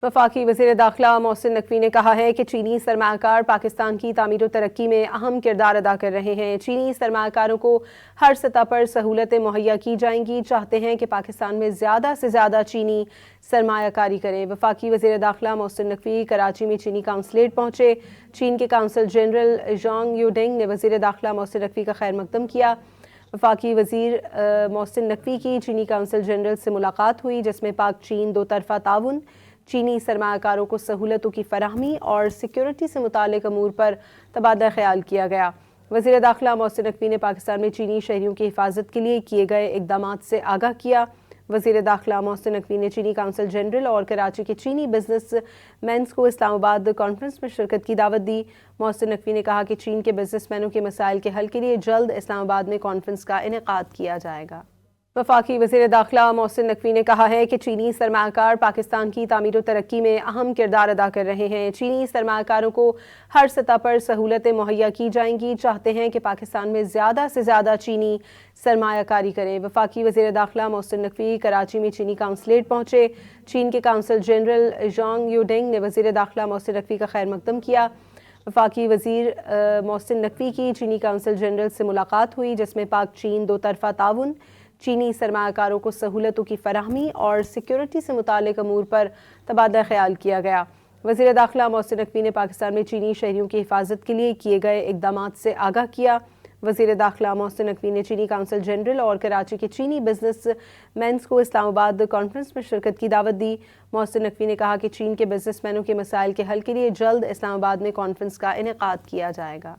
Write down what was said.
وفاقی وزیر داخلہ محسن نقوی نے کہا ہے کہ چینی سرمایہ کار پاکستان کی تعمیر و ترقی میں اہم کردار ادا کر رہے ہیں۔ چینی سرمایہ کاروں کو ہر سطح پر سہولتیں مہیا کی جائیں گی، چاہتے ہیں کہ پاکستان میں زیادہ سے زیادہ چینی سرمایہ کاری کریں۔ وفاقی وزیر داخلہ محسن نقوی کراچی میں چینی قونصلیٹ پہنچے۔ چین کے قونصل جنرل ژانگ یوڈنگ نے وزیر داخلہ محسن نقوی کا خیر مقدم کیا۔ وفاقی وزیر محسن نقوی کی چینی قونصل جنرل سے ملاقات ہوئی، جس میں پاک چین دو طرفہ تعاون، چینی سرمایہ کاروں کو سہولتوں کی فراہمی اور سیکیورٹی سے متعلق امور پر تبادلہ خیال کیا گیا۔ وزیر داخلہ محسن نقوی نے پاکستان میں چینی شہریوں کی حفاظت کے لیے کیے گئے اقدامات سے آگاہ کیا۔ وزیر داخلہ محسن نقوی نے چینی قونصل جنرل اور کراچی کے چینی بزنس مینز کو اسلام آباد کانفرنس میں شرکت کی دعوت دی۔ محسن نقوی نے کہا کہ چین کے بزنس مینوں کے مسائل کے حل کے لیے جلد اسلام آباد میں کانفرنس کا انعقاد کیا جائے گا۔ وفاقی وزیر داخلہ محسن نقوی نے کہا ہے کہ چینی سرمایہ کار پاکستان کی تعمیر و ترقی میں اہم کردار ادا کر رہے ہیں۔ چینی سرمایہ کاروں کو ہر سطح پر سہولتیں مہیا کی جائیں گی، چاہتے ہیں کہ پاکستان میں زیادہ سے زیادہ چینی سرمایہ کاری کریں۔ وفاقی وزیر داخلہ محسن نقوی کراچی میں چینی قونصلیٹ پہنچے۔ چین کے قونصل جنرل ژانگ یوڈنگ نے وزیر داخلہ محسن نقوی کا خیر مقدم کیا۔ وفاقی وزیر محسن نقوی کی چینی قونصل جنرل سے ملاقات ہوئی، جس میں پاک چین دو طرفہ تعاون، چینی سرمایہ کاروں کو سہولتوں کی فراہمی اور سیکیورٹی سے متعلق امور پر تبادلہ خیال کیا گیا۔ وزیر داخلہ محسن نقوی نے پاکستان میں چینی شہریوں کی حفاظت کے لیے کیے گئے اقدامات سے آگاہ کیا۔ وزیر داخلہ محسن نقوی نے چینی قونصل جنرل اور کراچی کے چینی بزنس مینز کو اسلام آباد کانفرنس میں شرکت کی دعوت دی۔ محسن نقوی نے کہا کہ چین کے بزنس مینوں کے مسائل کے حل کے لیے جلد اسلام آباد میں کانفرنس کا انعقاد کیا جائے گا۔